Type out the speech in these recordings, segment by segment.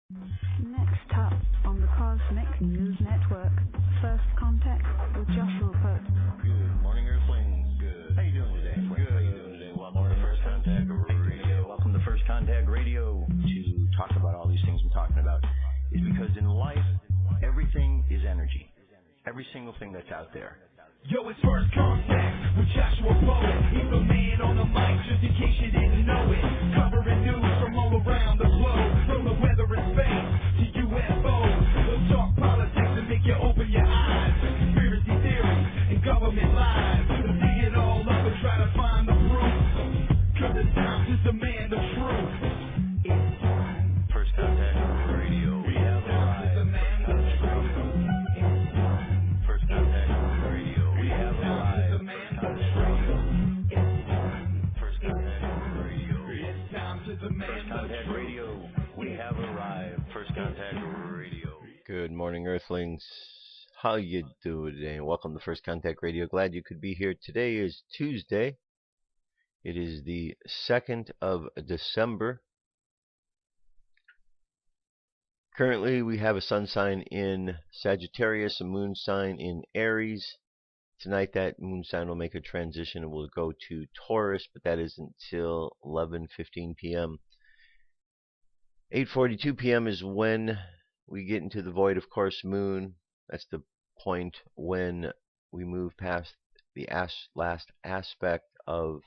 Next up on the Cosmic News Network, First Contact with Joshua Pope. Good morning, Earthlings. Good. How you doing today? Good. How you doing today? Welcome to First Contact Radio. Welcome to First Contact Radio. To talk about all these things I'm talking about is because in life, everything is energy. Every single thing that's out there. Yo, it's First Contact with Joshua Pope. He's the man on the mic, just in case you didn't know it. Covering news from all around the globe, from the weather and space to UFOs. We'll talk politics and make you open your eyes. Conspiracy theories and government lies. We'll dig it all up and try to find the proof. Cause the times is the man, the truth. It's time. First Contact Radio. We have arrived. The man, the truth. It's time. First Contact Radio. We have arrived. The man, the truth. It's time. First Contact Radio. It's time to the man, First Contact Radio. We have arrived. First Contact Radio. Good morning, Earthlings. How you doing today? Welcome to First Contact Radio. Glad you could be here. Today is Tuesday. It is the 2nd of December. Currently, we have a sun sign in Sagittarius, a moon sign in Aries. Tonight, that moon sign will make a transition and will go to Taurus, but that isn't until 11:15 p.m. 8:42 p.m. is when we get into the void of course moon. That's the point when we move past the last aspect of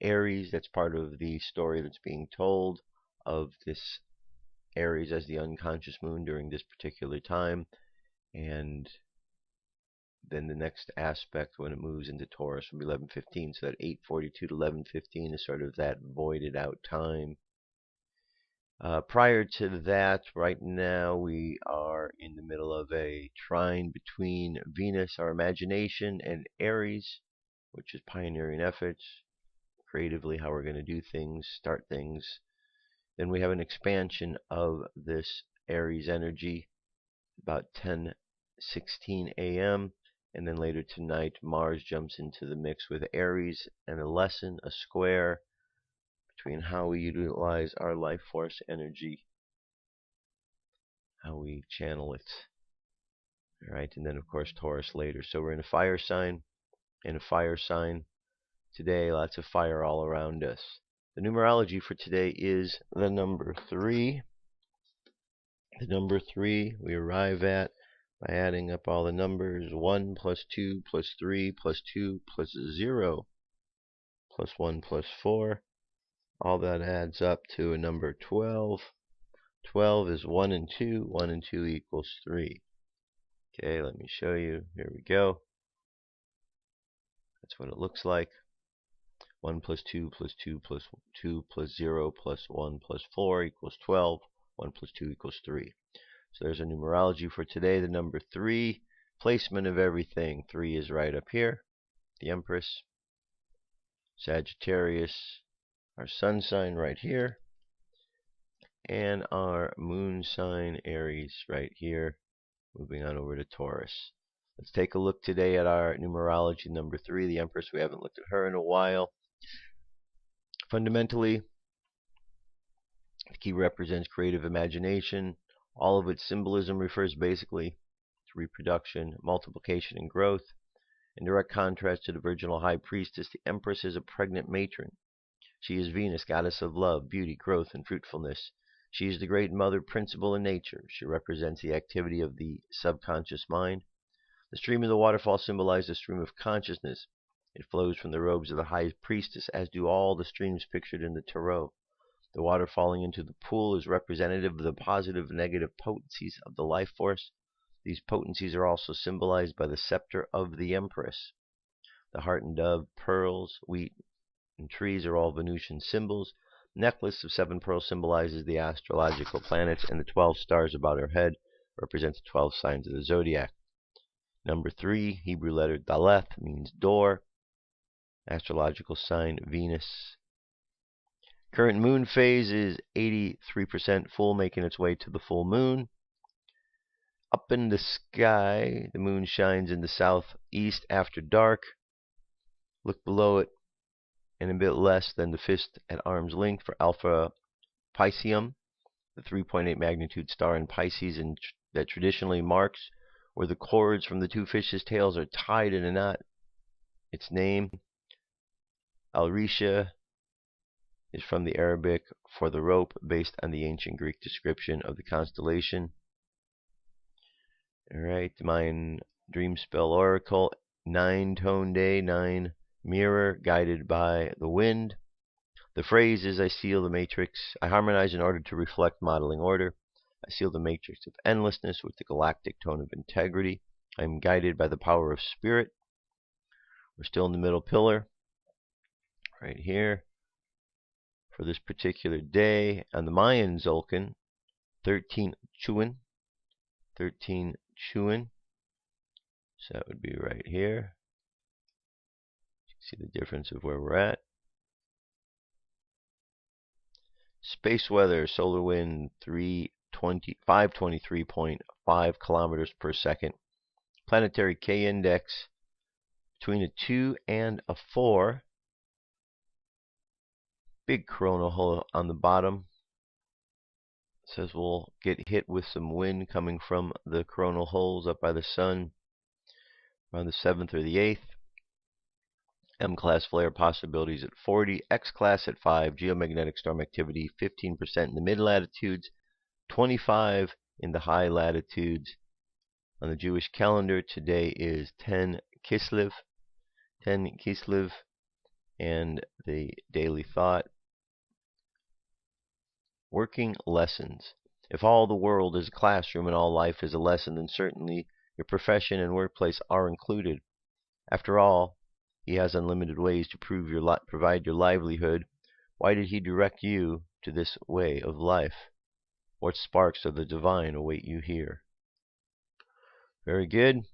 Aries. That's part of the story that's being told of this Aries as the unconscious moon during this particular time. And then the next aspect when it moves into Taurus will be 11:15. So that 8:42 to 11:15 is sort of that voided out time. Prior to that, right now we are in the middle of a trine between Venus, our imagination, and Aries, which is pioneering efforts, creatively how we're going to do things, start things. Then we have an expansion of this Aries energy about 10:16 a.m. And then later tonight, Mars jumps into the mix with Aries, and a lesson, a square, between how we utilize our life force energy, how we channel it. All right, and then of course Taurus later. So we're in a fire sign, today. Lots of fire all around us. The numerology for today is the number 3. The number 3 we arrive at by adding up all the numbers: 1 plus 2 plus 3 plus 2 plus 0 plus 1 plus 4. All that adds up to a number 12. 12 is 1 and 2. 1 and 2 equals 3. Okay, let me show you. Here we go. That's what it looks like. 1 plus 2 plus 2 plus 2 plus 0 plus 1 plus 4 equals 12. 1 plus 2 equals 3. So there's a numerology for today. The number 3, placement of everything. 3 is right up here. The Empress. Sagittarius. Our sun sign right here, and our moon sign Aries right here. Moving on over to Taurus. Let's take a look today at our numerology number 3, the Empress. We haven't looked at her in a while. Fundamentally, the key represents creative imagination. All of its symbolism refers basically to reproduction, multiplication, and growth. In direct contrast to the virginal high priestess, the Empress is a pregnant matron. She is Venus, goddess of love, beauty, growth, and fruitfulness. She is the great mother principle in nature. She represents the activity of the subconscious mind. The stream of the waterfall symbolizes the stream of consciousness. It flows from the robes of the high priestess, as do all the streams pictured in the tarot. The water falling into the pool is representative of the positive and negative potencies of the life force. These potencies are also symbolized by the scepter of the Empress. The heart and dove, pearls, wheat, and trees are all Venusian symbols. Necklace of 7 pearls symbolizes the astrological planets, and the 12 stars about her head represent the 12 signs of the zodiac. Number 3, Hebrew letter Daleth, means door. Astrological sign Venus. Current moon phase is 83% full, making its way to the full moon. Up in the sky, the moon shines in the southeast after dark. Look below it, and a bit less than the fist at arm's length for Alpha Piscium. the 3.8 magnitude star in Pisces, and that traditionally marks where the cords from the two fishes' tails are tied in a knot. Its name, Al-Risha, is from the Arabic for the rope, based on the ancient Greek description of the constellation. Alright, the Mayan Dreamspell Oracle, 9-tone day, 9 mirror, guided by the wind. The phrase is, I seal the matrix. I harmonize in order to reflect modeling order. I seal the matrix of endlessness with the galactic tone of integrity. I am guided by the power of spirit. We're still in the middle pillar, right here, for this particular day. On the Mayan Zolkin, 13 ch20. 13 ch20. So that would be right here. You can see the difference of where we're at. Space weather, solar wind 523.5 kilometers per second. Planetary K index between a 2 and a 4. Big coronal hole on the bottom. It says we'll get hit with some wind coming from the coronal holes up by the sun around the 7th or the 8th. M-class flare possibilities at 40, X-class at 5, geomagnetic storm activity 15% in the mid-latitudes, 25 in the high latitudes. On the Jewish calendar, today is 10 Kislev, and the daily thought. Working lessons. If all the world is a classroom and all life is a lesson, then certainly your profession and workplace are included. After all, He has unlimited ways to provide your livelihood. Why did He direct you to this way of life? What sparks of the divine await you here? Very good.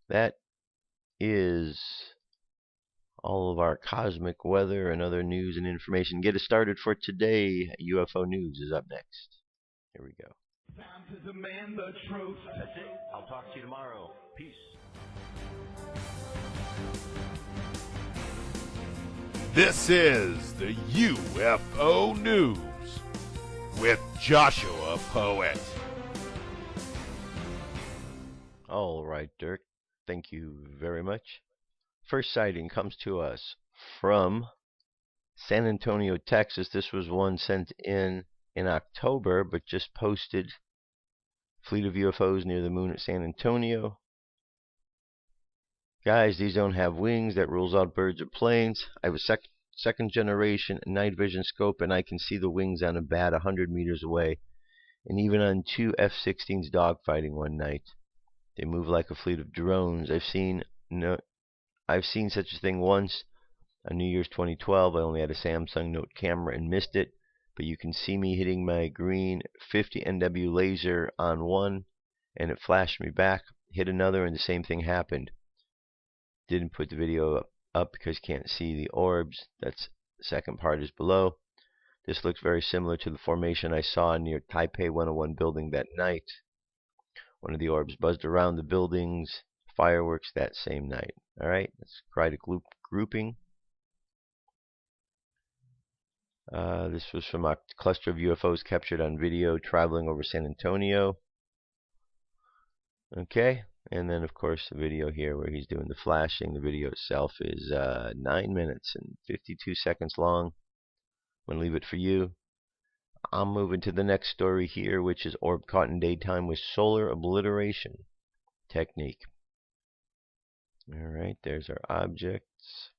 That is all of our cosmic weather and other news and information. Get us started for today. UFO News is up next. Here we go. Time to demand the truth. That's it. I'll talk to you tomorrow. Peace. This is the UFO News with Joshua Poet. All right, Dirk. Thank you very much. First sighting comes to us from San Antonio, Texas. This was one sent in October, but just posted. Fleet of UFOs near the moon at San Antonio. Guys, these don't have wings. That rules out birds or planes. I have a second generation night vision scope, and I can see the wings on a bat 100 meters away, and even on 2 F-16s dogfighting one night. They move like a fleet of drones. I've seen such a thing once on New Year's 2012. I only had a Samsung Note camera and missed it, but you can see me hitting my green 50 NW laser on one, and it flashed me back, hit another, and the same thing happened. Didn't put the video up because you can't see the orbs. That's the second part is below. This looks very similar to the formation I saw near Taipei 101 building that night. One of the orbs buzzed around the buildings, fireworks that same night. Alright, let's try to grouping. This was from a cluster of UFOs captured on video traveling over San Antonio. Okay, and then of course the video here where he's doing the flashing. The video itself is 9 minutes and 52 seconds long. I'm going to leave it for you. I'm moving to the next story here, which is orb caught in daytime with solar obliteration technique. Alright, there's our objects.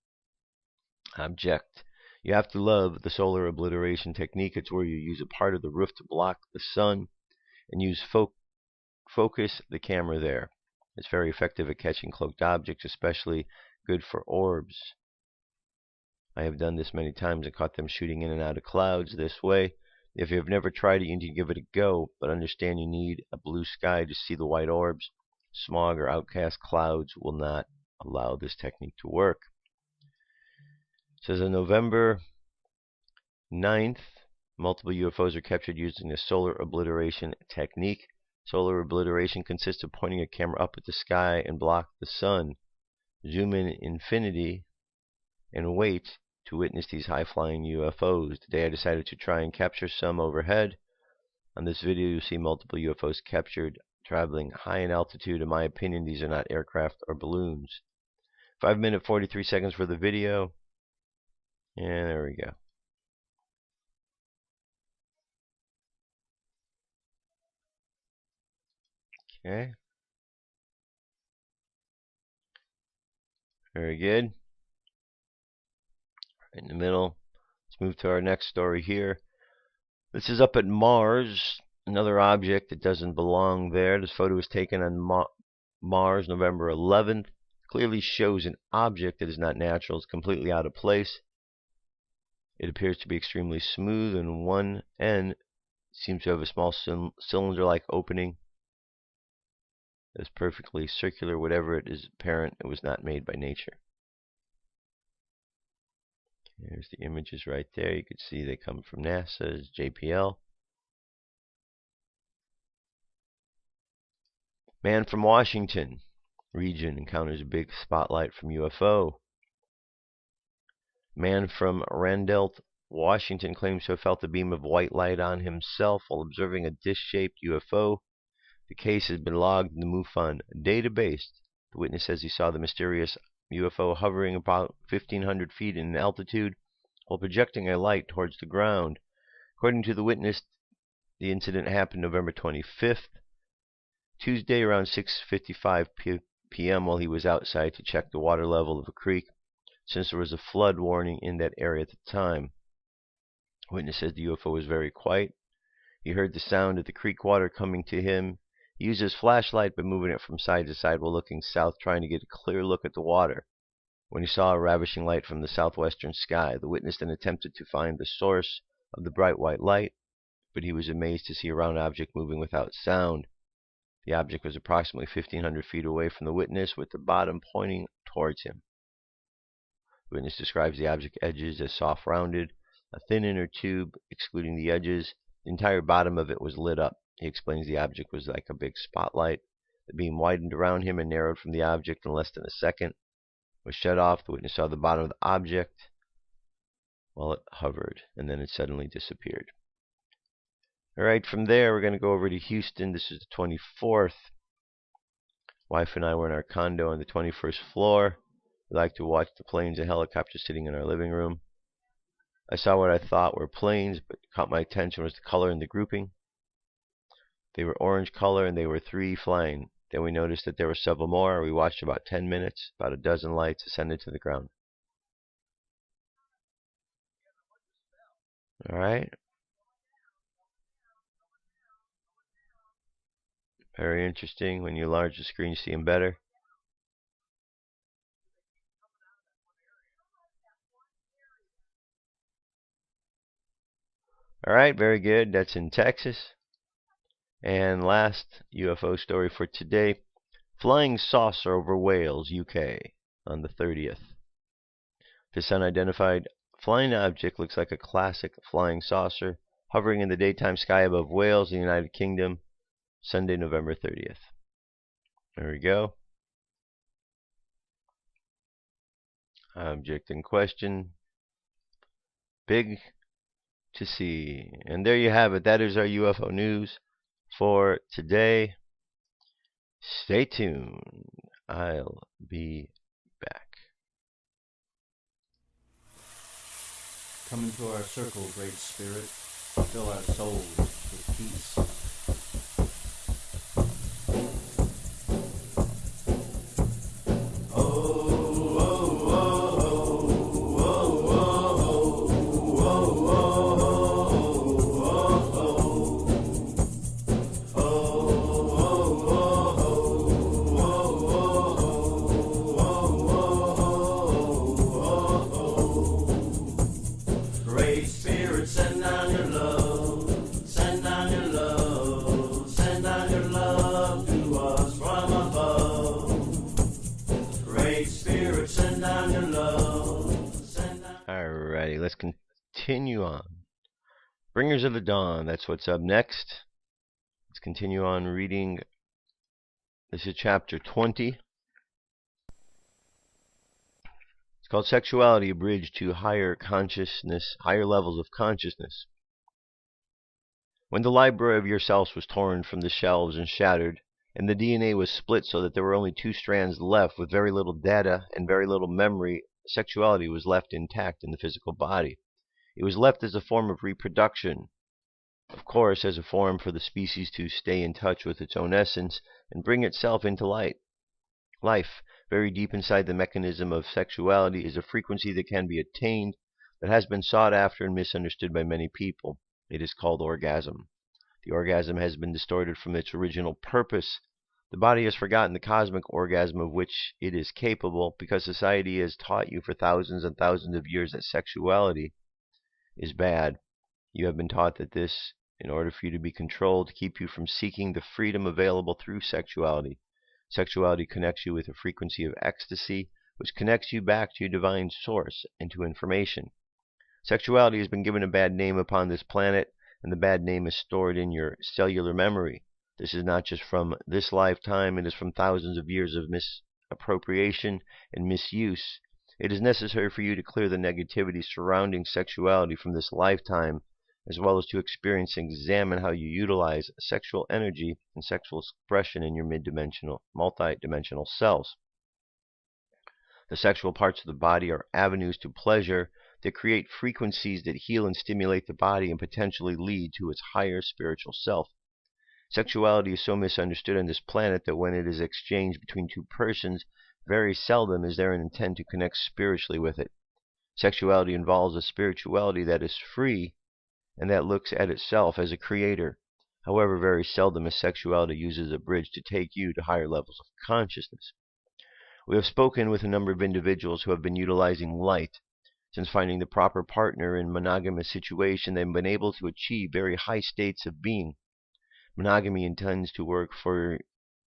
Object. You have to love the solar obliteration technique. It's where you use a part of the roof to block the sun and use focus the camera there. It's very effective at catching cloaked objects, especially good for orbs. I have done this many times and caught them shooting in and out of clouds this way. If you have never tried it, you need to give it a go, but understand you need a blue sky to see the white orbs. Smog or outcast clouds will not allow this technique to work. It says on November 9th, multiple UFOs are captured using the solar obliteration technique. Solar obliteration consists of pointing a camera up at the sky and block the sun. Zoom in infinity and wait to witness these high-flying UFOs. Today I decided to try and capture some overhead. On this video, you'll see multiple UFOs captured, traveling high in altitude. In my opinion, these are not aircraft or balloons. 5 minutes, 43 seconds for the video. And there we go. Okay. Very good. Right in the middle. Let's move to our next story here. This is up at Mars. Another object that doesn't belong there. This photo was taken on Mars, November 11th. Clearly shows an object that is not natural. It's completely out of place. It appears to be extremely smooth, and one end seems to have a small cylinder-like opening. It's perfectly circular. Whatever it is apparent, it was not made by nature. There's the images right there. You can see they come from NASA's JPL. Man from Washington region encounters a big spotlight from UFO. Man from Randelt, Washington claims to have felt a beam of white light on himself while observing a disc-shaped UFO. The case has been logged in the MUFON database. The witness says he saw the mysterious UFO hovering about 1,500 feet in altitude while projecting a light towards the ground. According to the witness, the incident happened November 25th, Tuesday around 6:55 p.m. while he was outside to check the water level of a creek, since there was a flood warning in that area at the time. The witness says the UFO was very quiet. He heard the sound of the creek water coming to him. He used his flashlight by moving it from side to side while looking south, trying to get a clear look at the water. When he saw a ravishing light from the southwestern sky, the witness then attempted to find the source of the bright white light, but he was amazed to see a round object moving without sound. The object was approximately 1,500 feet away from the witness, with the bottom pointing towards him. The witness describes the object edges as soft rounded, a thin inner tube excluding the edges. The entire bottom of it was lit up. He explains the object was like a big spotlight. The beam widened around him and narrowed from the object in less than a second. It was shut off. The witness saw the bottom of the object while it hovered, and then it suddenly disappeared. Alright, from there we're going to go over to Houston. This is the 24th. Wife and I were in our condo on the 21st floor. We like to watch the planes and helicopters sitting in our living room. I saw what I thought were planes, but caught my attention was the color and the grouping. They were orange color and they were 3 flying. Then we noticed that there were several more. We watched about 10 minutes. About a dozen lights ascended to the ground. Alright. Very interesting. When you enlarge the screen, you see them better. Alright, very good. That's in Texas. And last UFO story for today. Flying saucer over Wales, UK, on the 30th. This unidentified flying object looks like a classic flying saucer hovering in the daytime sky above Wales, the United Kingdom, Sunday, November 30th. There we go. Object in question. Big to see. And there you have it. That is our UFO news for today. Stay tuned. I'll be back. Come into our circle, Great Spirit. Fill our souls with peace. Alrighty, let's continue on. Bringers of the Dawn, that's what's up next. Let's continue on reading. This is chapter 20. It's called Sexuality, a Bridge to Higher Consciousness, Higher Levels of Consciousness. When the library of yourselves was torn from the shelves and shattered, and the DNA was split so that there were only two strands left with very little data and very little memory, sexuality was left intact in the physical body. It was left as a form of reproduction, of course, as a form for the species to stay in touch with its own essence and bring itself into light. Life, very deep inside the mechanism of sexuality, is a frequency that can be attained, that has been sought after and misunderstood by many people. It is called orgasm. The orgasm has been distorted from its original purpose. The body has forgotten the cosmic orgasm of which it is capable, because society has taught you for thousands and thousands of years that sexuality is bad. You have been taught that this, in order for you to be controlled, to keep you from seeking the freedom available through sexuality. Sexuality connects you with a frequency of ecstasy, which connects you back to your divine source and to information. Sexuality has been given a bad name upon this planet, and the bad name is stored in your cellular memory. This is not just from this lifetime, it is from thousands of years of misappropriation and misuse. It is necessary for you to clear the negativity surrounding sexuality from this lifetime, as well as to experience and examine how you utilize sexual energy and sexual expression in your multi-dimensional selves. The sexual parts of the body are avenues to pleasure that create frequencies that heal and stimulate the body and potentially lead to its higher spiritual self. Sexuality is so misunderstood on this planet that when it is exchanged between two persons, very seldom is there an intent to connect spiritually with it. Sexuality involves a spirituality that is free and that looks at itself as a creator. However, very seldom is sexuality used as a bridge to take you to higher levels of consciousness. We have spoken with a number of individuals who have been utilizing light. Since finding the proper partner in monogamous situation, they've been able to achieve very high states of being. Monogamy intends to work for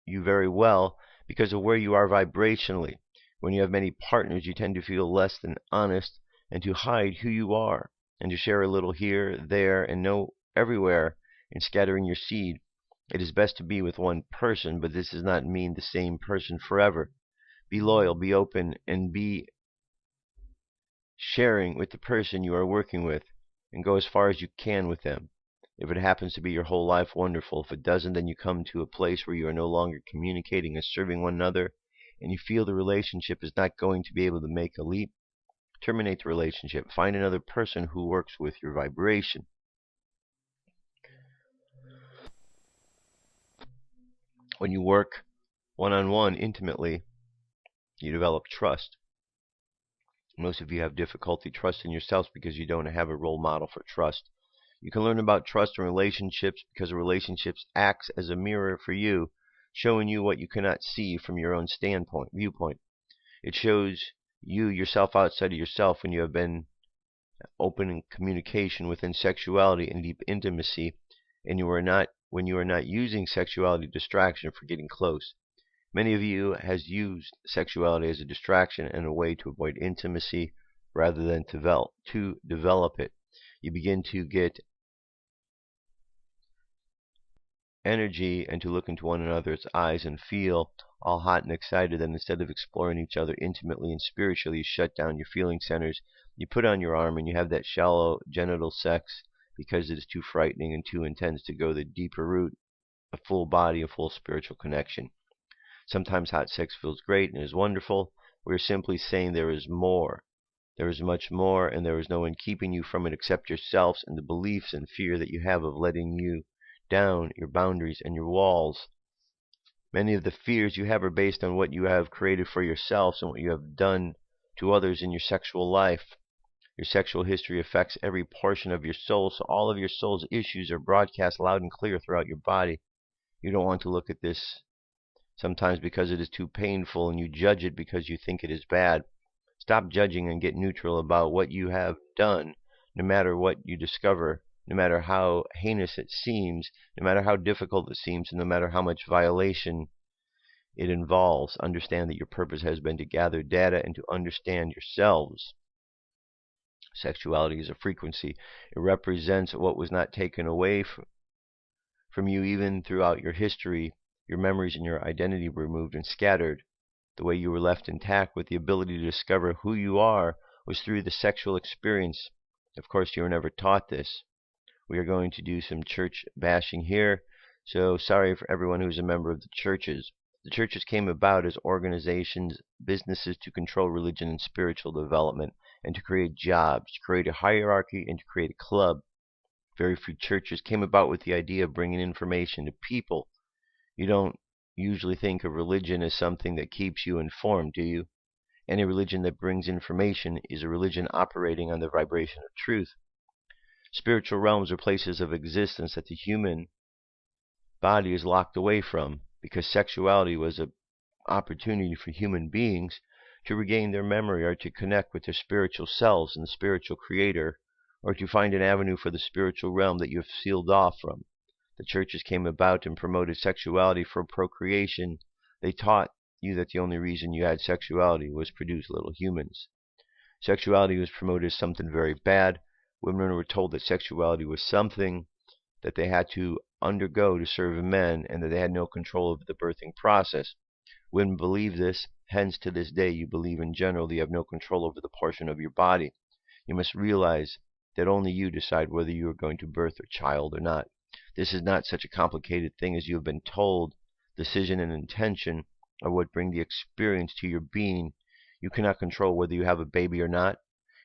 you very well because of where you are vibrationally. When you have many partners, you tend to feel less than honest and to hide who you are and to share a little here, there, and no everywhere in scattering your seed. It is best to be with one person, but this does not mean the same person forever. Be loyal, be open, and be sharing with the person you are working with, and go as far as you can with them. If it happens to be your whole life, wonderful. If it doesn't, then you come to a place where you are no longer communicating and serving one another, and you feel the relationship is not going to be able to make a leap. Terminate the relationship. Find another person who works with your vibration. When you work one-on-one intimately, you develop trust. Most of you have difficulty trusting yourselves because you don't have a role model for trust. You can learn about trust in relationships because relationships acts as a mirror for you, showing you what you cannot see from your own viewpoint. It shows you yourself outside of yourself when you have been open in communication within sexuality and deep intimacy, and when you are not using sexuality distraction for getting close. Many of you has used sexuality as a distraction and a way to avoid intimacy rather than to develop it. You begin to get energy and to look into one another's eyes and feel all hot and excited. Then instead of exploring each other intimately and spiritually, you shut down your feeling centers. You put on your armor and you have that shallow genital sex because it is too frightening and too intense to go the deeper route, a full body, a full spiritual connection. Sometimes hot sex feels great and is wonderful. We're simply saying there is more. There is much more, and there is no one keeping you from it except yourselves and the beliefs and fear that you have of letting you down, your boundaries and your walls. Many of the fears you have are based on what you have created for yourselves and what you have done to others in your sexual life. Your sexual history affects every portion of your soul, so all of your soul's issues are broadcast loud and clear throughout your body. You don't want to look at this sometimes because it is too painful, and you judge it because you think it is bad. Stop judging and get neutral about what you have done, no matter what you discover, no matter how heinous it seems, no matter how difficult it seems, and no matter how much violation it involves. Understand that your purpose has been to gather data and to understand yourselves. Sexuality is a frequency. It represents what was not taken away from you even throughout your history. Your memories and your identity were removed and scattered. The way you were left intact with the ability to discover who you are was through the sexual experience. Of course, you were never taught this. We are going to do some church bashing here, so sorry for everyone who's a member of the churches. The churches came about as organizations, businesses to control religion and spiritual development, and to create jobs, to create a hierarchy, and to create a club. Very few churches came about with the idea of bringing information to people. You don't usually think of religion as something that keeps you informed, do you? Any religion that brings information is a religion operating on the vibration of truth. Spiritual realms are places of existence that the human body is locked away from, because sexuality was an opportunity for human beings to regain their memory or to connect with their spiritual selves and the spiritual creator, or to find an avenue for the spiritual realm that you have sealed off from. The churches came about and promoted sexuality for procreation. They taught you that the only reason you had sexuality was to produce little humans. Sexuality was promoted as something very bad. Women were told that sexuality was something that they had to undergo to serve men, and that they had no control over the birthing process. Women believe this, hence to this day you believe in general that you have no control over the portion of your body. You must realize that only you decide whether you are going to birth a child or not. This is not such a complicated thing as you have been told. Decision and intention are what bring the experience to your being. You cannot control whether you have a baby or not.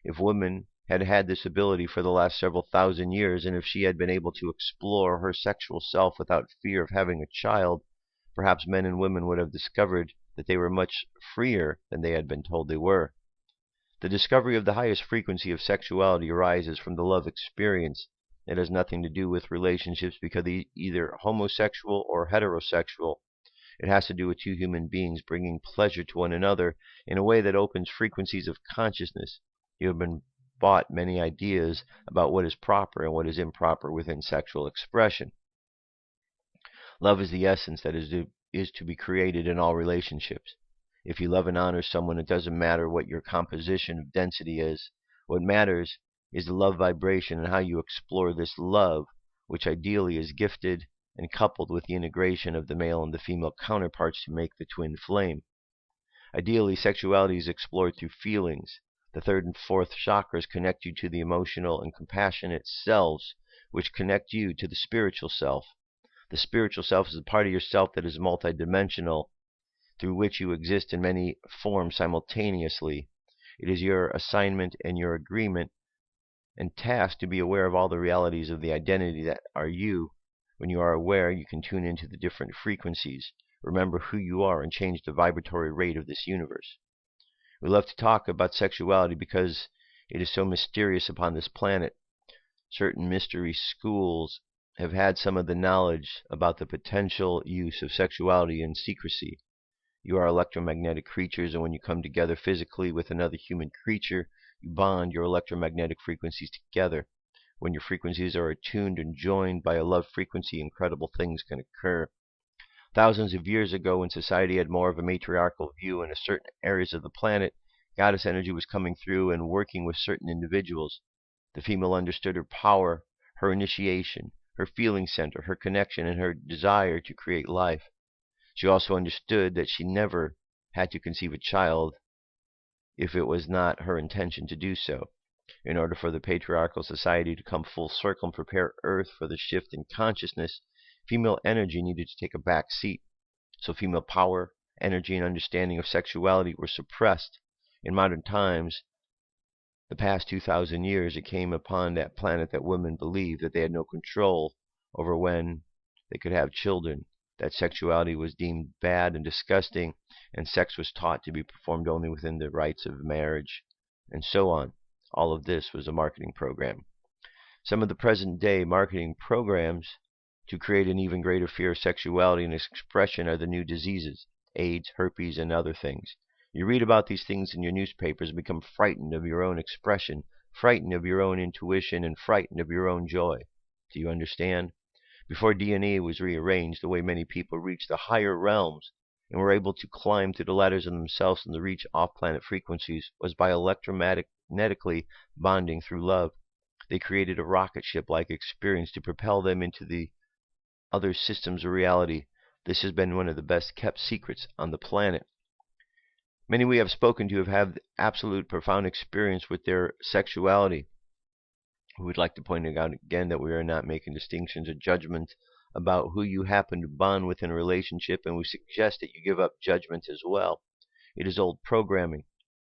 If women had had this ability for the last several thousand years, and if she had been able to explore her sexual self without fear of having a child, perhaps men and women would have discovered that they were much freer than they had been told they were. The discovery of the highest frequency of sexuality arises from the love experience. It has nothing to do with relationships because either homosexual or heterosexual. It has to do with two human beings bringing pleasure to one another in a way that opens frequencies of consciousness. You have been bought many ideas about what is proper and what is improper within sexual expression. Love is the essence that is to be created in all relationships. If you love and honor someone, it doesn't matter what your composition of density is. What matters is the love vibration and how you explore this love, which ideally is gifted and coupled with the integration of the male and the female counterparts to make the twin flame. Ideally, sexuality is explored through feelings. The third and fourth chakras connect you to the emotional and compassionate selves, which connect you to the spiritual self. The spiritual self is a part of yourself that is multidimensional, through which you exist in many forms simultaneously. It is your assignment and your agreement and task to be aware of all the realities of the identity that are you. When you are aware, you can tune into the different frequencies, remember who you are, and change the vibratory rate of this universe. We love to talk about sexuality because it is so mysterious upon this planet. Certain mystery schools have had some of the knowledge about the potential use of sexuality in secrecy. You are electromagnetic creatures, and when you come together physically with another human creature, you bond your electromagnetic frequencies together. When your frequencies are attuned and joined by a love frequency, incredible things can occur. Thousands of years ago, when society had more of a matriarchal view in certain areas of the planet, goddess energy was coming through and working with certain individuals. The female understood her power, her initiation, her feeling center, her connection, and her desire to create life. She also understood that she never had to conceive a child if it was not her intention to do so. In order for the patriarchal society to come full circle and prepare Earth for the shift in consciousness, female energy needed to take a back seat. So female power, energy, and understanding of sexuality were suppressed. In modern times, the past 2,000 years, it came upon that planet that women believed that they had no control over when they could have children, that sexuality was deemed bad and disgusting, and sex was taught to be performed only within the rites of marriage, and so on. All of this was a marketing program. Some of the present-day marketing programs to create an even greater fear of sexuality and expression are the new diseases, AIDS, herpes, and other things. You read about these things in your newspapers and become frightened of your own expression, frightened of your own intuition, and frightened of your own joy. Do you understand? Before DNA was rearranged, the way many people reached the higher realms and were able to climb to the ladders of themselves and to reach off-planet frequencies was by electromagnetically bonding through love. They created a rocket ship-like experience to propel them into the other systems of reality. This has been one of the best kept secrets on the planet. Many we have spoken to have had absolute profound experience with their sexuality. We would like to point out again that we are not making distinctions or judgments about who you happen to bond with in a relationship, and we suggest that you give up judgment as well. It is old programming.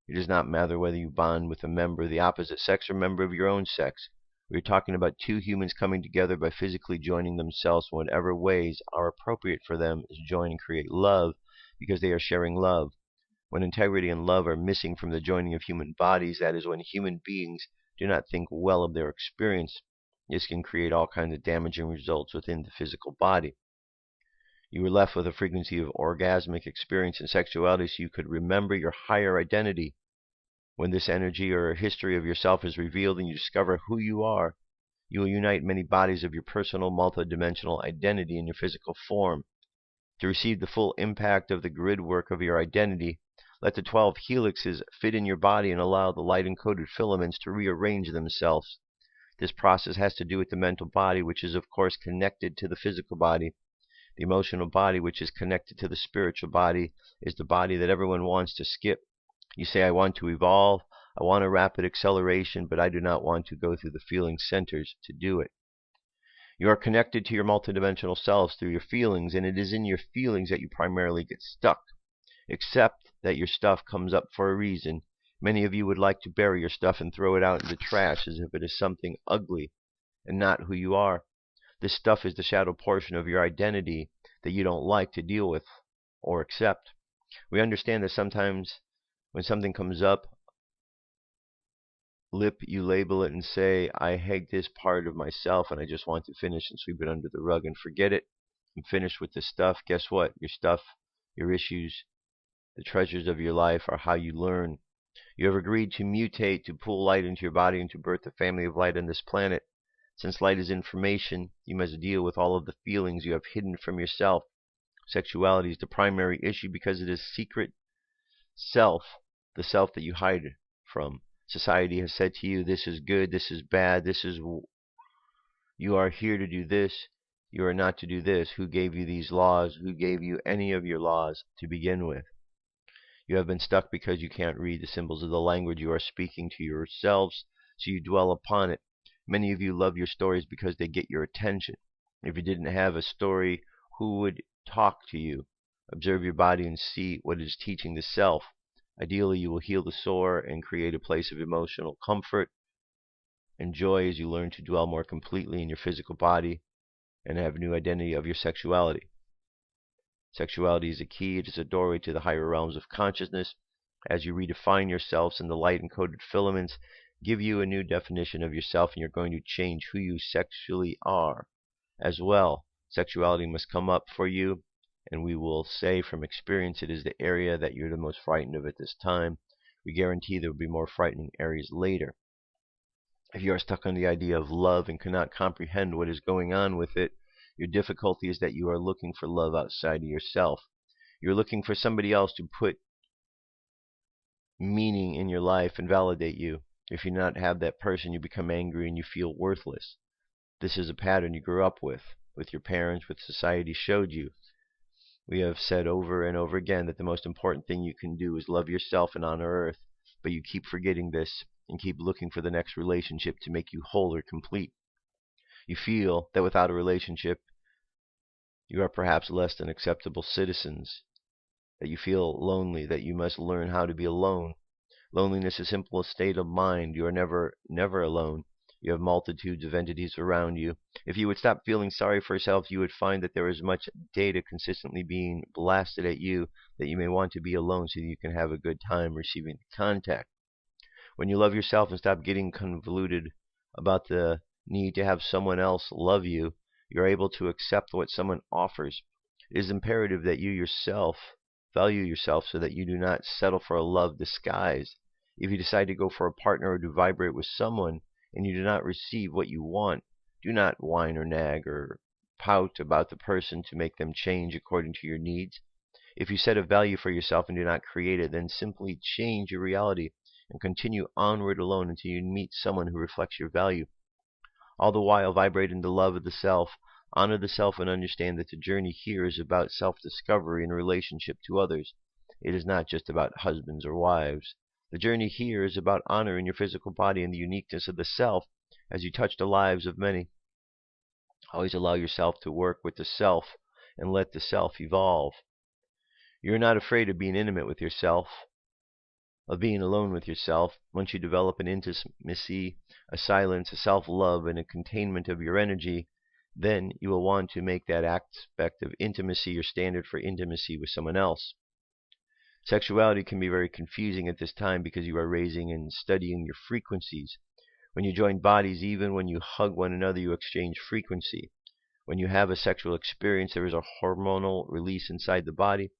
It does not matter whether you bond with a member of the opposite sex or a member of your own sex. We are talking about two humans coming together by physically joining themselves in whatever ways are appropriate for them to join and create love, because they are sharing love. When integrity and love are missing from the joining of human bodies, that is when human beings do not think well of their experience. This can create all kinds of damaging results within the physical body. You are left with a frequency of orgasmic experience and sexuality, so you could remember your higher identity. When this energy or history of yourself is revealed and you discover who you are, you will unite many bodies of your personal multidimensional identity in your physical form. To receive the full impact of the grid work of your identity, let the 12 helixes fit in your body and allow the light-encoded filaments to rearrange themselves. This process has to do with the mental body, which is of course connected to the physical body. The emotional body, which is connected to the spiritual body, is the body that everyone wants to skip. You say, I want to evolve, I want a rapid acceleration, but I do not want to go through the feeling centers to do it. You are connected to your multidimensional selves through your feelings, and it is in your feelings that you primarily get stuck. Accept that your stuff comes up for a reason. Many of you would like to bury your stuff and throw it out in the trash as if it is something ugly and not who you are. This stuff is the shadow portion of your identity that you don't like to deal with or accept. We understand that sometimes when something comes up, you label it and say, I hate this part of myself and I just want to finish and sweep it under the rug and forget it. I'm finished with this stuff. Guess what? Your stuff, your issues, the treasures of your life are how you learn. You have agreed to mutate, to pull light into your body and to birth a family of light on this planet. Since light is information, you must deal with all of the feelings you have hidden from yourself. Sexuality is the primary issue because it is secret self, the self that you hide from. Society has said to you, this is good, this is bad, you are here to do this, you are not to do this. Who gave you these laws? Who gave you any of your laws to begin with? You have been stuck because you can't read the symbols of the language you are speaking to yourselves, so you dwell upon it. Many of you love your stories because they get your attention. If you didn't have a story, who would talk to you? Observe your body and see what it is teaching the self. Ideally, you will heal the sore and create a place of emotional comfort and joy as you learn to dwell more completely in your physical body and have a new identity of your sexuality. Sexuality is a key. It is a doorway to the higher realms of consciousness. As you redefine yourselves, and the light-encoded filaments give you a new definition of yourself, and you're going to change who you sexually are as well. Sexuality must come up for you, and we will say from experience it is the area that you're the most frightened of at this time. We guarantee there will be more frightening areas later. If you are stuck on the idea of love and cannot comprehend what is going on with it, your difficulty is that you are looking for love outside of yourself. You're looking for somebody else to put meaning in your life and validate you. If you do not have that person, you become angry and you feel worthless. This is a pattern you grew up with your parents, what society showed you. We have said over and over again that the most important thing you can do is love yourself and honor Earth, but you keep forgetting this and keep looking for the next relationship to make you whole or complete. You feel that without a relationship, you are perhaps less than acceptable citizens, that you feel lonely, that you must learn how to be alone. Loneliness is a simple state of mind. You are never alone. You have multitudes of entities around you. If you would stop feeling sorry for yourself, you would find that there is much data consistently being blasted at you that you may want to be alone so that you can have a good time receiving the contact. When you love yourself and stop getting convoluted about the need to have someone else love you, you're able to accept what someone offers. It is imperative that you yourself value yourself so that you do not settle for a love disguised. If you decide to go for a partner or to vibrate with someone and you do not receive what you want, do not whine or nag or pout about the person to make them change according to your needs. If you set a value for yourself and do not create it, then simply change your reality and continue onward alone until you meet someone who reflects your value. All the while, vibrate in the love of the self. Honor the self and understand that the journey here is about self-discovery in relationship to others. It is not just about husbands or wives. The journey here is about honoring your physical body and the uniqueness of the self. as you touch the lives of many. Always allow yourself to work with the self and let the self evolve. You're not afraid of being intimate with yourself, of being alone with yourself. Once you develop an intimacy, a silence, a self-love, and a containment of your energy, then you will want to make that aspect of intimacy your standard for intimacy with someone else. Sexuality can be very confusing at this time because you are raising and studying your frequencies. When you join bodies, even when you hug one another, you exchange frequency. When you have a sexual experience, there is a hormonal release inside the body.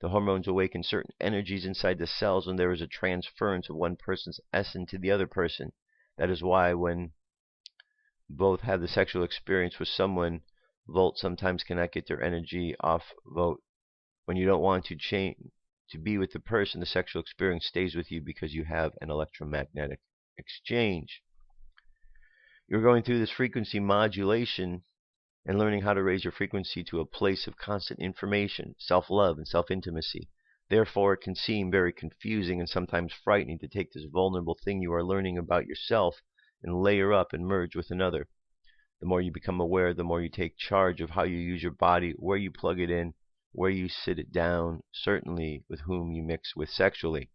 The hormones awaken certain energies inside the cells when there is a transference of one person's essence to the other person. That is why when both have the sexual experience with someone, Volt sometimes cannot get their energy off Vote. When you don't want to change to be with the person, the sexual experience stays with you because you have an electromagnetic exchange. You're going through this frequency modulation and learning how to raise your frequency to a place of constant information, self-love, and self-intimacy. Therefore, it can seem very confusing and sometimes frightening to take this vulnerable thing you are learning about yourself and layer up and merge with another. The more you become aware, the more you take charge of how you use your body, where you plug it in, where you sit it down, certainly with whom you mix with sexually.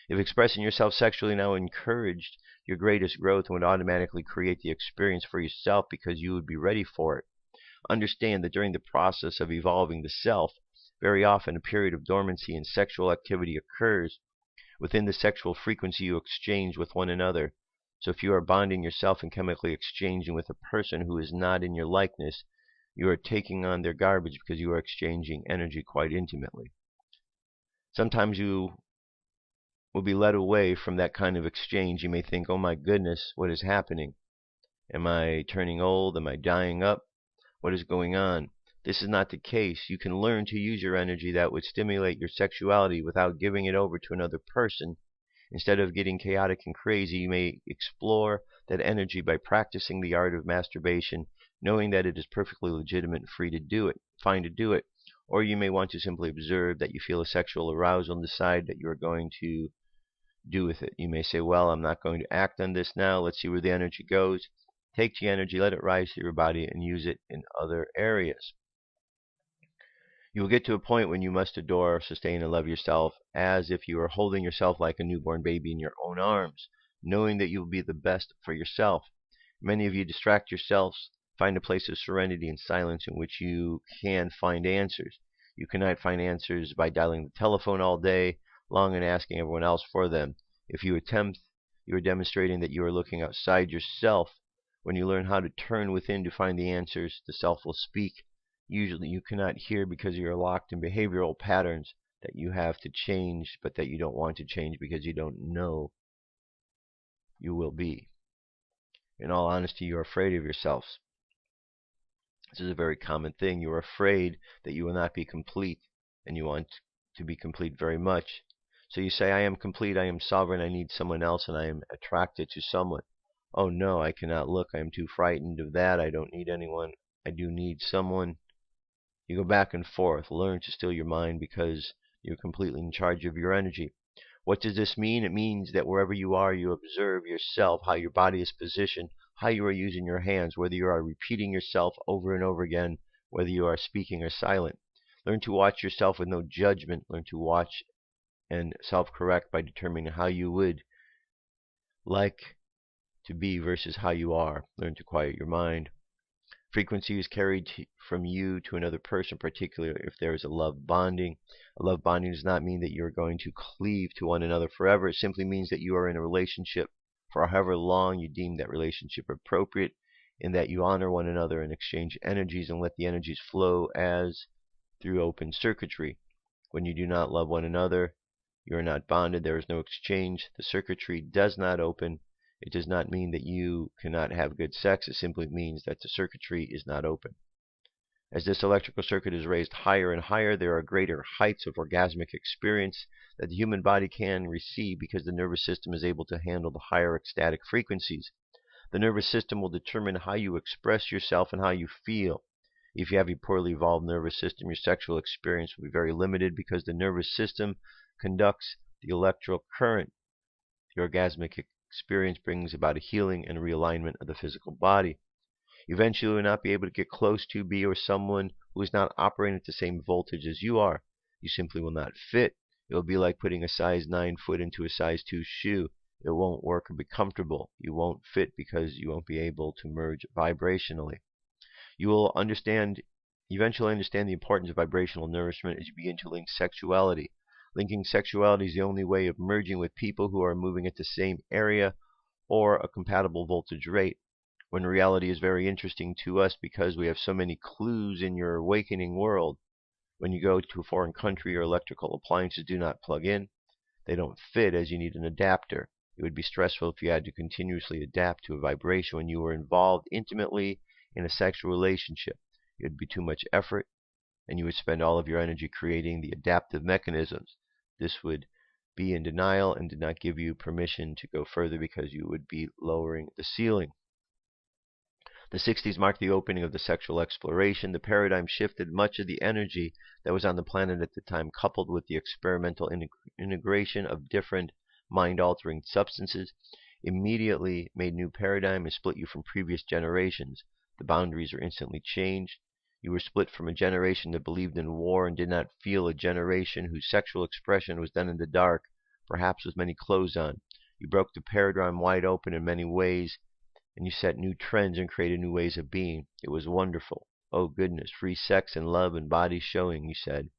If expressing yourself sexually now encouraged your greatest growth and would automatically create the experience for yourself because you would be ready for it, understand that during the process of evolving the self, very often a period of dormancy in sexual activity occurs within the sexual frequency you exchange with one another. So if you are bonding yourself and chemically exchanging with a person who is not in your likeness, you are taking on their garbage because you are exchanging energy quite intimately. Sometimes you will be led away from that kind of exchange. You may think, oh my goodness, what is happening? Am I turning old? Am I dying up? What is going on? This is not the case. You can learn to use your energy that would stimulate your sexuality without giving it over to another person. Instead of getting chaotic and crazy, you may explore that energy by practicing the art of masturbation, knowing that it is perfectly legitimate and free to do it, fine to do it. Or you may want to simply observe that you feel a sexual arousal and decide that you are going to do with it. You may say, well, I'm not going to act on this now. Let's see where the energy goes. Take the energy, let it rise through your body, and use it in other areas. You will get to a point when you must adore, sustain, and love yourself as if you are holding yourself like a newborn baby in your own arms, knowing that you will be the best for yourself. Many of you distract yourselves, find a place of serenity and silence in which you can find answers. You cannot find answers by dialing the telephone all day long and asking everyone else for them. If you attempt, you are demonstrating that you are looking outside yourself. When you learn how to turn within to find the answers, the self will speak. Usually you cannot hear because you are locked in behavioral patterns that you have to change, but that you don't want to change because you don't know you will be. In all honesty, you are afraid of yourselves. This is a very common thing. You are afraid that you will not be complete, and you want to be complete very much. So you say, I am complete, I am sovereign, I need someone else, and I am attracted to someone. Oh no, I cannot look, I am too frightened of that, I don't need anyone, I do need someone. You go back and forth. Learn to still your mind because you're completely in charge of your energy. What does this mean? It means that wherever you are, you observe yourself, how your body is positioned, how you are using your hands, whether you are repeating yourself over and over again, whether you are speaking or silent. Learn to watch yourself with no judgment. Learn to watch and self-correct by determining how you would like to be versus how you are. Learn to quiet your mind. Frequency is carried from you to another person, particularly if there is a love bonding. A love bonding does not mean that you are going to cleave to one another forever. It simply means that you are in a relationship for however long you deem that relationship appropriate, in that you honor one another and exchange energies and let the energies flow as through open circuitry. When you do not love one another, you are not bonded. There is no exchange. The circuitry does not open. It does not mean that you cannot have good sex. It simply means that the circuitry is not open. As this electrical circuit is raised higher and higher, there are greater heights of orgasmic experience that the human body can receive because the nervous system is able to handle the higher ecstatic frequencies. The nervous system will determine how you express yourself and how you feel. If you have a poorly evolved nervous system, your sexual experience will be very limited because the nervous system conducts the electrical current. The orgasmic experience brings about a healing and realignment of the physical body. Eventually, you will not be able to get close to, be, or someone who is not operating at the same voltage as you are. You simply will not fit. It will be like putting a size 9 foot into a size 2 shoe. It won't work or be comfortable. You won't fit because you won't be able to merge vibrationally. You will eventually understand the importance of vibrational nourishment as you begin to link sexuality. Linking sexuality is the only way of merging with people who are moving at the same area or a compatible voltage rate. When reality is very interesting to us because we have so many clues in your awakening world. When you go to a foreign country, your electrical appliances do not plug in. They don't fit as you need an adapter. It would be stressful if you had to continuously adapt to a vibration when you were involved intimately in a sexual relationship. It would be too much effort, and you would spend all of your energy creating the adaptive mechanisms. This would be in denial and did not give you permission to go further because you would be lowering the ceiling. The 60s marked the opening of the sexual exploration. The paradigm shifted. Much of the energy that was on the planet at the time, coupled with the experimental integration of different mind-altering substances, immediately made new paradigm and split you from previous generations. The boundaries are instantly changed. You were split from a generation that believed in war and did not feel, a generation whose sexual expression was done in the dark, perhaps with many clothes on. You broke the paradigm wide open in many ways, and you set new trends and created new ways of being. It was wonderful. Oh goodness, free sex and love and bodies showing, you said.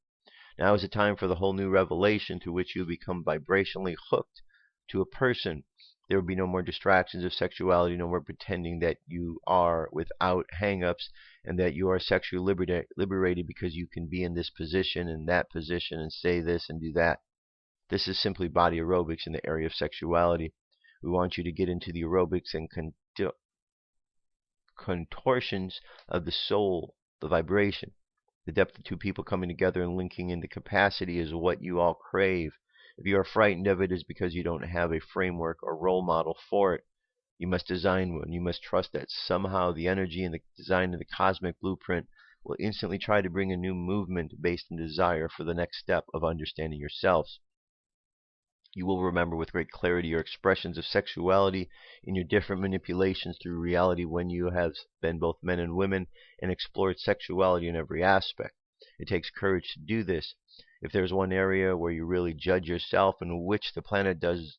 Now is the time for the whole new revelation through which you become vibrationally hooked to a person. There will be no more distractions of sexuality, no more pretending that you are without hang-ups and that you are sexually liberated because you can be in this position and that position and say this and do that. This is simply body aerobics in the area of sexuality. We want you to get into the aerobics and contortions of the soul, the vibration. The depth of two people coming together and linking in the capacity is what you all crave. If you are frightened of it, is because you don't have a framework or role model for it. You must design one. You must trust that somehow the energy and the design of the cosmic blueprint will instantly try to bring a new movement based on desire for the next step of understanding yourselves. You will remember with great clarity your expressions of sexuality in your different manipulations through reality when you have been both men and women and explored sexuality in every aspect. It takes courage to do this. If there's one area where you really judge yourself, and which the planet does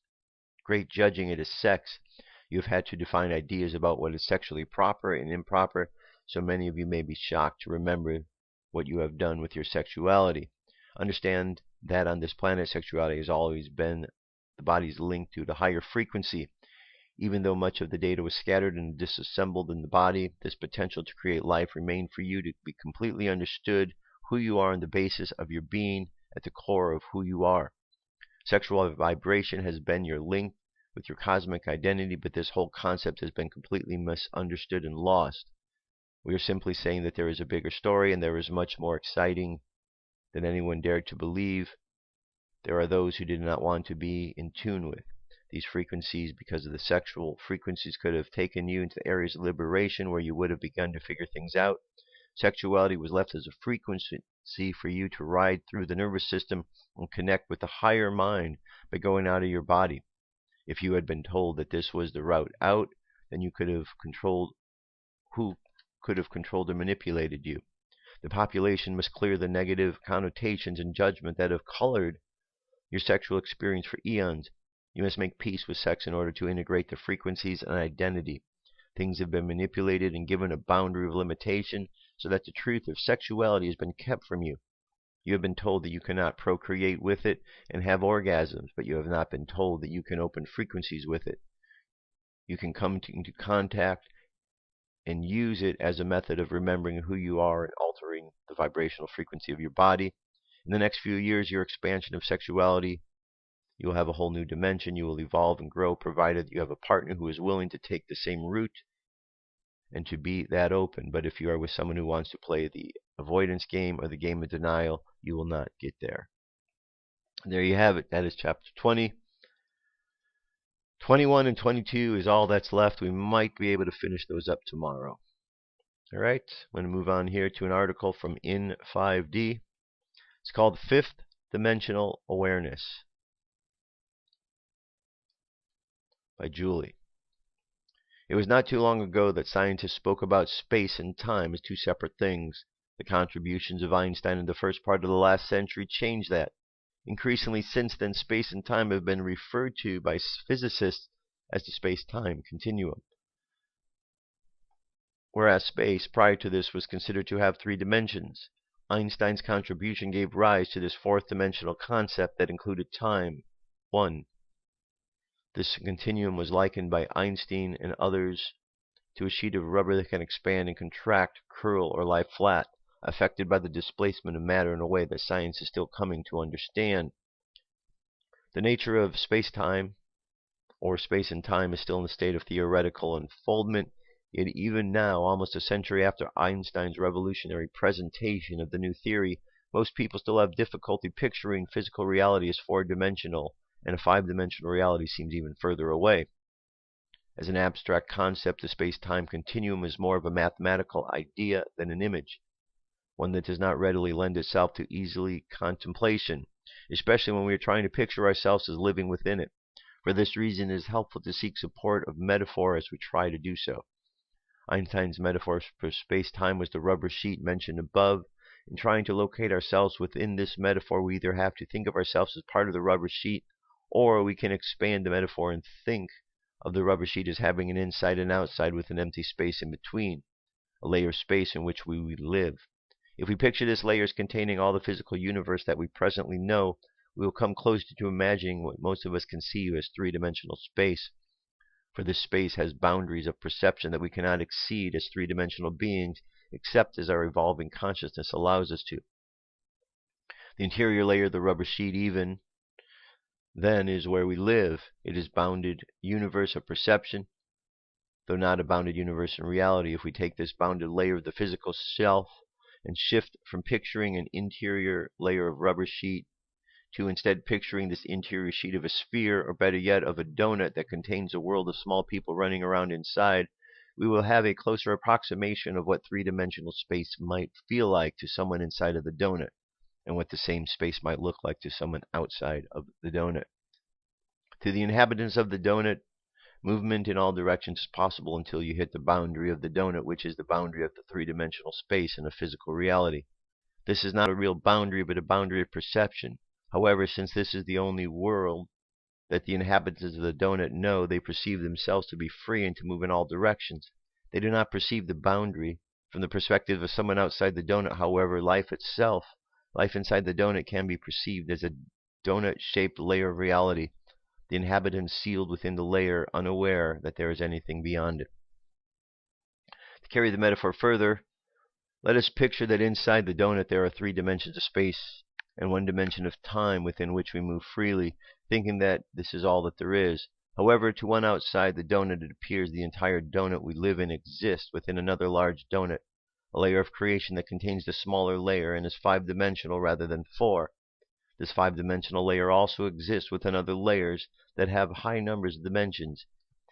great judging, it is sex. You have had to define ideas about what is sexually proper and improper, so many of you may be shocked to remember what you have done with your sexuality. Understand that on this planet, sexuality has always been the body's link to the higher frequency. Even though much of the data was scattered and disassembled in the body, this potential to create life remained for you to be completely understood who you are on the basis of your being at the core of who you are. Sexual vibration has been your link with your cosmic identity, but this whole concept has been completely misunderstood and lost. We are simply saying that there is a bigger story and there is much more exciting than anyone dared to believe. There are those who did not want to be in tune with these frequencies because of the sexual frequencies could have taken you into areas of liberation where you would have begun to figure things out. Sexuality was left as a frequency for you to ride through the nervous system and connect with the higher mind by going out of your body. If you had been told that this was the route out, then you could have controlled who could have controlled or manipulated you. The population must clear the negative connotations and judgment that have colored your sexual experience for eons. You must make peace with sex in order to integrate the frequencies and identity. Things have been manipulated and given a boundary of limitation so that the truth of sexuality has been kept from you. You have been told that you cannot procreate with it and have orgasms, but you have not been told that you can open frequencies with it. You can come into contact and use it as a method of remembering who you are and altering the vibrational frequency of your body. In the next few years, your expansion of sexuality, you will have a whole new dimension. You will evolve and grow, provided you have a partner who is willing to take the same route and to be that open. But if you are with someone who wants to play the avoidance game or the game of denial, you will not get there. And there you have it. That is chapter 20. 21 and 22 is all that's left. We might be able to finish those up tomorrow. All right, I'm going to move on here to an article from In 5D. It's called Fifth Dimensional Awareness by Julie. It was not too long ago that scientists spoke about space and time as two separate things. The contributions of Einstein in the first part of the last century changed that. Increasingly since then, space and time have been referred to by physicists as the space-time continuum. Whereas space, prior to this, was considered to have 3 dimensions, Einstein's contribution gave rise to this 4th-dimensional concept that included time, 1. This continuum was likened by Einstein and others to a sheet of rubber that can expand and contract, curl, or lie flat, affected by the displacement of matter in a way that science is still coming to understand. The nature of space-time, or space and time, is still in the state of theoretical unfoldment, yet even now, almost a century after Einstein's revolutionary presentation of the new theory, most people still have difficulty picturing physical reality as 4-dimensional, and a 5-dimensional reality seems even further away. As an abstract concept, the space-time continuum is more of a mathematical idea than an image, one that does not readily lend itself to easily contemplation, especially when we are trying to picture ourselves as living within it. For this reason, it is helpful to seek support of metaphor as we try to do so. Einstein's metaphor for space-time was the rubber sheet mentioned above. In trying to locate ourselves within this metaphor, we either have to think of ourselves as part of the rubber sheet, or we can expand the metaphor and think of the rubber sheet as having an inside and outside with an empty space in between, a layer of space in which we live. If we picture this layer as containing all the physical universe that we presently know, we will come closer to imagining what most of us conceive as 3-dimensional space. For this space has boundaries of perception that we cannot exceed as 3-dimensional beings, except as our evolving consciousness allows us to. The interior layer of the rubber sheet, even then, is where we live. It is bounded universe of perception, though not a bounded universe in reality. If we take this bounded layer of the physical self and shift from picturing an interior layer of rubber sheet to instead picturing this interior sheet of a sphere, or better yet, of a donut that contains a world of small people running around inside, we will have a closer approximation of what 3-dimensional space might feel like to someone inside of the donut, and what the same space might look like to someone outside of the donut. To the inhabitants of the donut, movement in all directions is possible until you hit the boundary of the donut, which is the boundary of the 3-dimensional space in a physical reality. This is not a real boundary, but a boundary of perception. However, since this is the only world that the inhabitants of the donut know, they perceive themselves to be free and to move in all directions. They do not perceive the boundary. From the perspective of someone outside the donut, however, life itself, life inside the donut, can be perceived as a donut-shaped layer of reality, the inhabitants sealed within the layer, unaware that there is anything beyond it. To carry the metaphor further, let us picture that inside the donut there are 3 dimensions of space and 1 dimension of time within which we move freely, thinking that this is all that there is. However, to one outside the donut, it appears the entire donut we live in exists within another large donut, a layer of creation that contains the smaller layer and is 5-dimensional rather than 4. This 5-dimensional layer also exists within other layers that have high numbers of dimensions.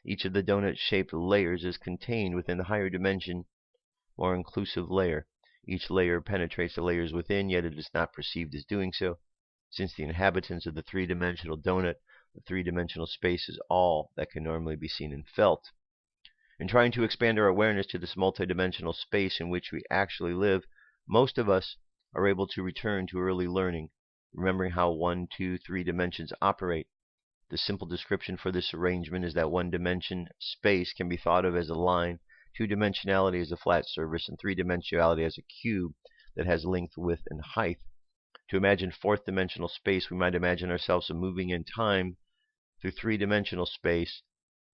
Each of the donut-shaped layers is contained within the higher dimension, more inclusive layer. Each layer penetrates the layers within, yet it is not perceived as doing so. Since the inhabitants of the 3-dimensional donut, the 3-dimensional space is all that can normally be seen and felt. In trying to expand our awareness to this multidimensional space in which we actually live, most of us are able to return to early learning, remembering how 1, 2, 3 dimensions operate. The simple description for this arrangement is that 1-dimension space can be thought of as a line, 2-dimensionality as a flat surface, and 3-dimensionality as a cube that has length, width, and height. To imagine 4th-dimensional space, we might imagine ourselves moving in time through 3-dimensional space,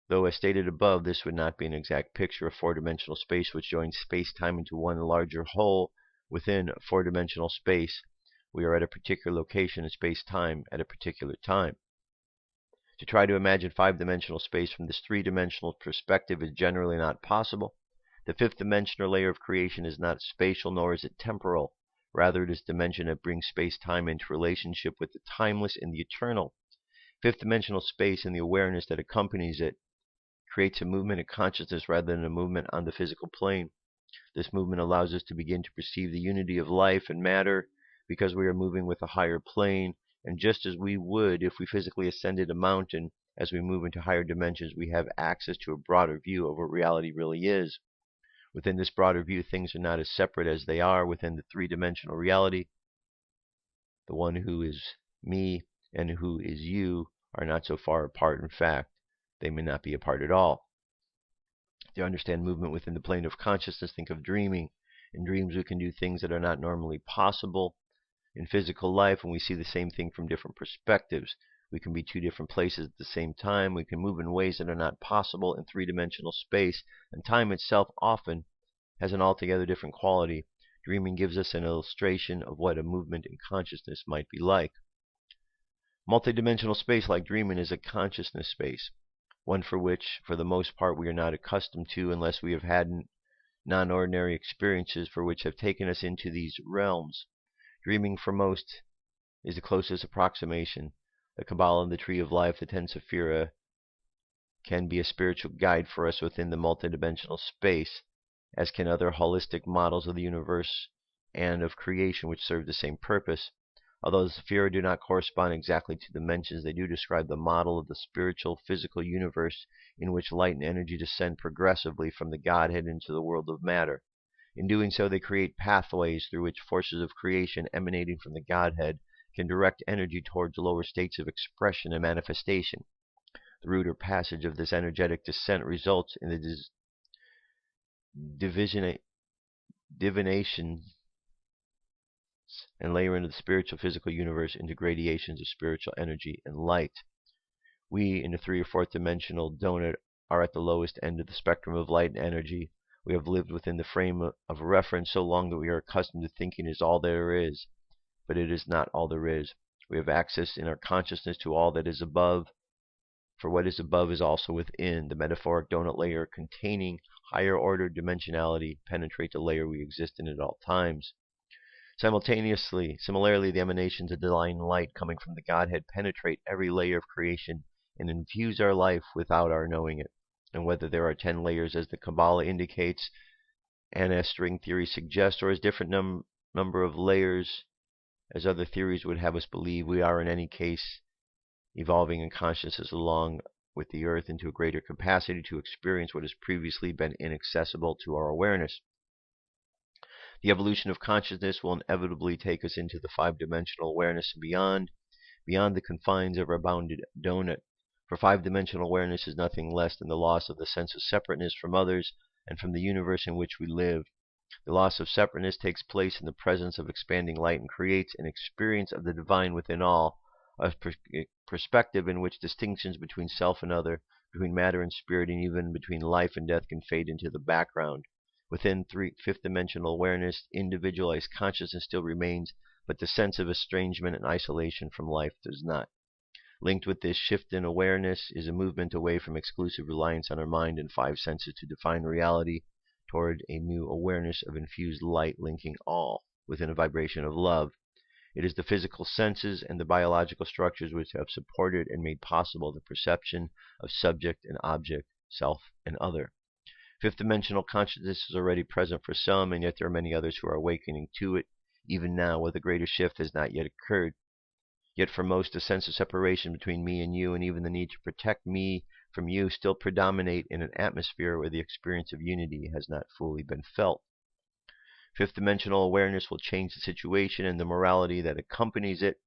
though as stated above, this would not be an exact picture of 4-dimensional space, which joins space-time into one larger whole within 4-dimensional space. We are at a particular location in space-time at a particular time. To try to imagine 5-dimensional space from this 3-dimensional perspective is generally not possible. The 5th-dimensional layer of creation is not spatial, nor is it temporal. Rather, it is dimension that brings space-time into relationship with the timeless and the eternal. 5th-dimensional space and the awareness that accompanies it creates a movement of consciousness rather than a movement on the physical plane. This movement allows us to begin to perceive the unity of life and matter because we are moving with a higher plane, and just as we would if we physically ascended a mountain, As we move into higher dimensions, we have access to a broader view of what reality really is. Within this broader view, things are not as separate as they are within the three-dimensional reality. The one who is me and who is you are not so far apart. In fact, they may not be apart at all. To understand movement within the plane of consciousness, think of dreaming. In dreams, we can do things that are not normally possible in physical life, and we see the same thing from different perspectives. We can be two different places at the same time. We can move in ways that are not possible in three-dimensional space, and time itself often has an altogether different quality. Dreaming gives us an illustration of what a movement in consciousness might be like. Multidimensional space, like dreaming, is a consciousness space, one for which, for the most part, we are not accustomed to unless we have had non-ordinary experiences for which have taken us into these realms. Dreaming, for most, is the closest approximation. The Kabbalah and the Tree of Life, the Ten Sephira, can be a spiritual guide for us within the multidimensional space, as can other holistic models of the universe and of creation which serve the same purpose. Although the Sephira do not correspond exactly to dimensions, they do describe the model of the spiritual, physical universe in which light and energy descend progressively from the Godhead into the world of matter. In doing so, they create pathways through which forces of creation emanating from the Godhead can direct energy towards lower states of expression and manifestation. The route or passage of this energetic descent results in the divination and layering of the spiritual physical universe into gradations of spiritual energy and light. We, in the 3rd or 4th dimensional donut, are at the lowest end of the spectrum of light and energy. We have lived within the frame of reference so long that we are accustomed to thinking is all there is, but it is not all there is. We have access in our consciousness to all that is above, for what is above is also within. The metaphoric donut layer containing higher order dimensionality penetrates the layer we exist in at all times. Similarly, the emanations of divine light coming from the Godhead penetrate every layer of creation and infuse our life without our knowing it. And whether there are 10 layers as the Kabbalah indicates and as string theory suggests, or as different number of layers as other theories would have us believe, we are in any case evolving in consciousness along with the earth into a greater capacity to experience what has previously been inaccessible to our awareness. The evolution of consciousness will inevitably take us into the 5-dimensional awareness and beyond the confines of our bounded donut. For 5-dimensional awareness is nothing less than the loss of the sense of separateness from others and from the universe in which we live. The loss of separateness takes place in the presence of expanding light and creates an experience of the divine within all, a perspective in which distinctions between self and other, between matter and spirit, and even between life and death can fade into the background. Within 5th-dimensional awareness, individualized consciousness still remains, but the sense of estrangement and isolation from life does not. Linked with this shift in awareness is a movement away from exclusive reliance on our mind and 5 senses to define reality toward a new awareness of infused light linking all within a vibration of love. It is the physical senses and the biological structures which have supported and made possible the perception of subject and object, self and other. 5th-dimensional consciousness is already present for some, and yet there are many others who are awakening to it, even now, where the greater shift has not yet occurred. Yet for most, the sense of separation between me and you, and even the need to protect me from you, still predominate in an atmosphere where the experience of unity has not fully been felt. 5th-dimensional awareness will change the situation and the morality that accompanies it.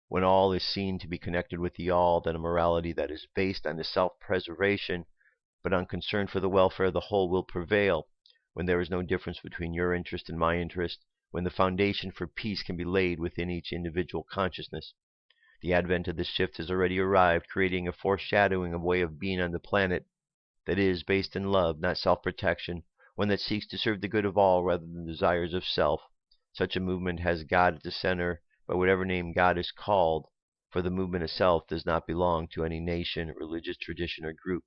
When all is seen to be connected with the all, then a morality that is based on the self-preservation but on concern for the welfare of the whole will prevail. When there is no difference between your interest and my interest, when the foundation for peace can be laid within each individual consciousness. The advent of this shift has already arrived, creating a foreshadowing of way of being on the planet that is based in love, not self-protection, one that seeks to serve the good of all rather than the desires of self. Such a movement has God at the center, by whatever name God is called, for the movement itself does not belong to any nation, religious tradition, or group.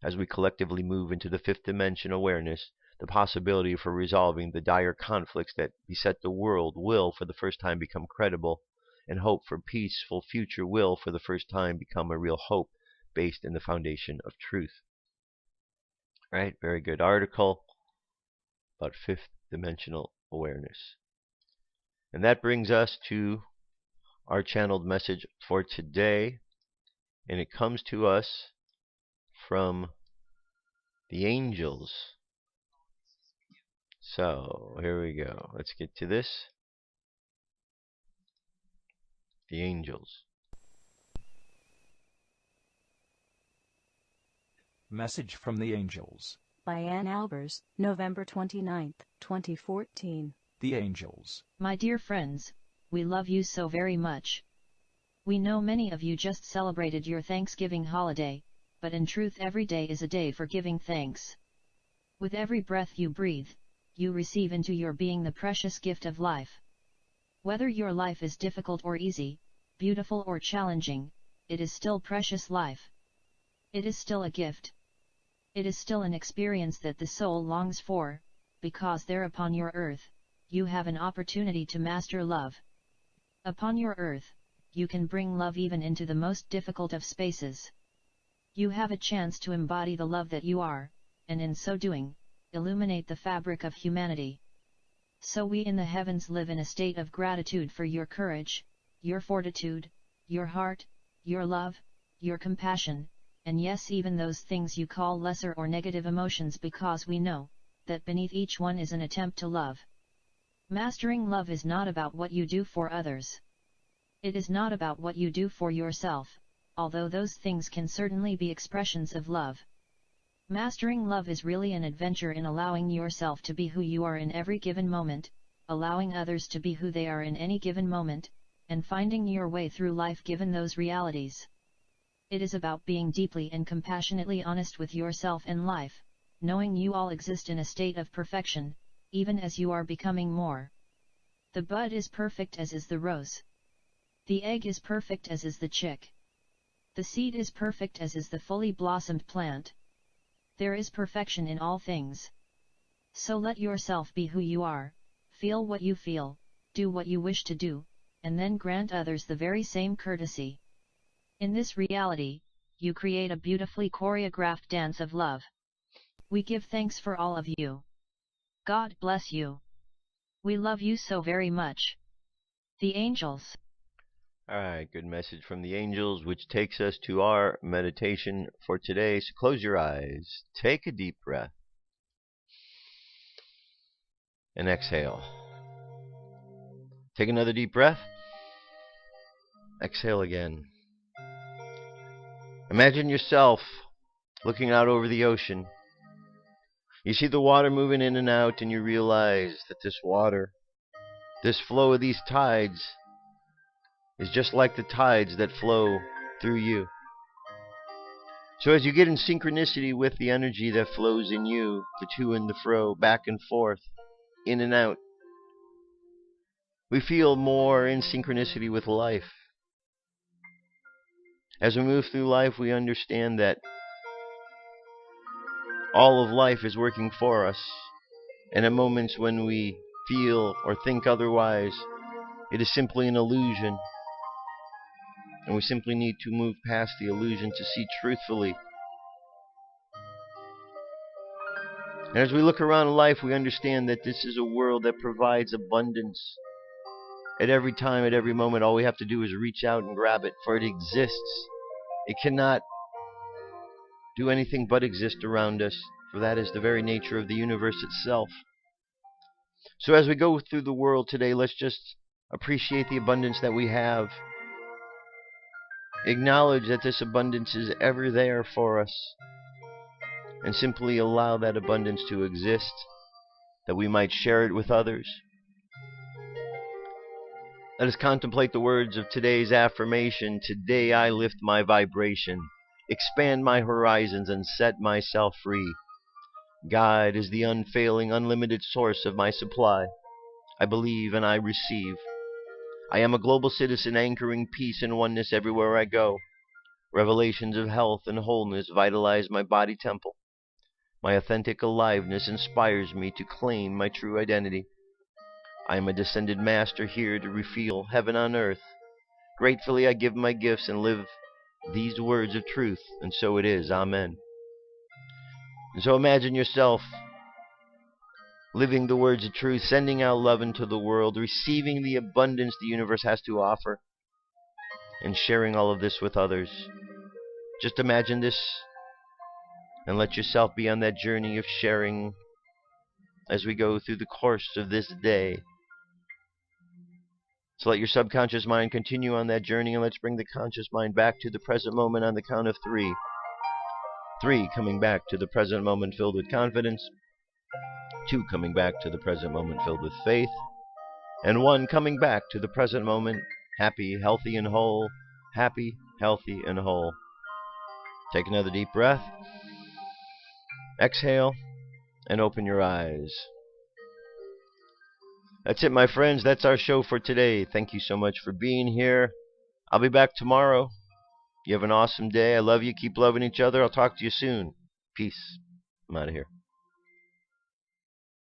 As we collectively move into the 5th-dimension awareness, the possibility for resolving the dire conflicts that beset the world will for the first time become credible, and hope for peaceful future will for the first time become a real hope based in the foundation of truth. Right? Very good article about 5th-dimensional awareness. And that brings us to our channeled message for today. And it comes to us from the angels. So, here we go. Let's get to this. The angels. Message from the Angels. By Ann Albers, November 29, 2014. The Angels. My dear friends, we love you so very much. We know many of you just celebrated your Thanksgiving holiday, but in truth every day is a day for giving thanks. With every breath you breathe, you receive into your being the precious gift of life. Whether your life is difficult or easy, beautiful or challenging, it is still precious life. It is still a gift. It is still an experience that the soul longs for, because there upon your earth, you have an opportunity to master love. Upon your earth, you can bring love even into the most difficult of spaces. You have a chance to embody the love that you are, and in so doing, illuminate the fabric of humanity. So we in the heavens live in a state of gratitude for your courage, your fortitude, your heart, your love, your compassion, and yes, even those things you call lesser or negative emotions, because we know that beneath each one is an attempt to love. Mastering love is not about what you do for others. It is not about what you do for yourself, although those things can certainly be expressions of love. Mastering love is really an adventure in allowing yourself to be who you are in every given moment, allowing others to be who they are in any given moment, and finding your way through life given those realities. It is about being deeply and compassionately honest with yourself and life, knowing you all exist in a state of perfection, even as you are becoming more. The bud is perfect as is the rose. The egg is perfect as is the chick. The seed is perfect as is the fully blossomed plant. There is perfection in all things. So let yourself be who you are, feel what you feel, do what you wish to do, and then grant others the very same courtesy. In this reality, you create a beautifully choreographed dance of love. We give thanks for all of you. God bless you. We love you so very much. The Angels. Alright, good message from the angels, which takes us to our meditation for today. So close your eyes, take a deep breath, and exhale. Take another deep breath, exhale again. Imagine yourself looking out over the ocean. You see the water moving in and out, and you realize that this water, this flow of these tides, is just like the tides that flow through you. So as you get in synchronicity with the energy that flows in you, the to and the fro, back and forth, in and out, we feel more in synchronicity with life. As we move through life, we understand that all of life is working for us, and at moments when we feel or think otherwise, it is simply an illusion, and we simply need to move past the illusion to see truthfully. And as we look around life, we understand that this is a world that provides abundance. At every time, at every moment, all we have to do is reach out and grab it, for it exists. It cannot do anything but exist around us, for that is the very nature of the universe itself. So as we go through the world today, let's just appreciate the abundance that we have. Acknowledge that this abundance is ever there for us, and simply allow that abundance to exist, that we might share it with others. Let us contemplate the words of today's affirmation. Today I lift my vibration, expand my horizons, and set myself free. God is the unfailing, unlimited source of my supply. I believe and I receive. I am a global citizen anchoring peace and oneness everywhere I go. Revelations of health and wholeness vitalize my body temple. My authentic aliveness inspires me to claim my true identity. I am a descended master here to reveal heaven on earth. Gratefully I give my gifts and live these words of truth, and so it is. Amen. And so imagine yourself living the words of truth, sending out love into the world, receiving the abundance the universe has to offer, and sharing all of this with others. Just imagine this and let yourself be on that journey of sharing as we go through the course of this day. So let your subconscious mind continue on that journey, and let's bring the conscious mind back to the present moment on the count of 3. 3, coming back to the present moment filled with confidence. 2, coming back to the present moment filled with faith. And 1, coming back to the present moment, happy, healthy, and whole. Happy, healthy, and whole. Take another deep breath. Exhale, and open your eyes. That's it, my friends. That's our show for today. Thank you so much for being here. I'll be back tomorrow. You have an awesome day. I love you. Keep loving each other. I'll talk to you soon. Peace. I'm out of here.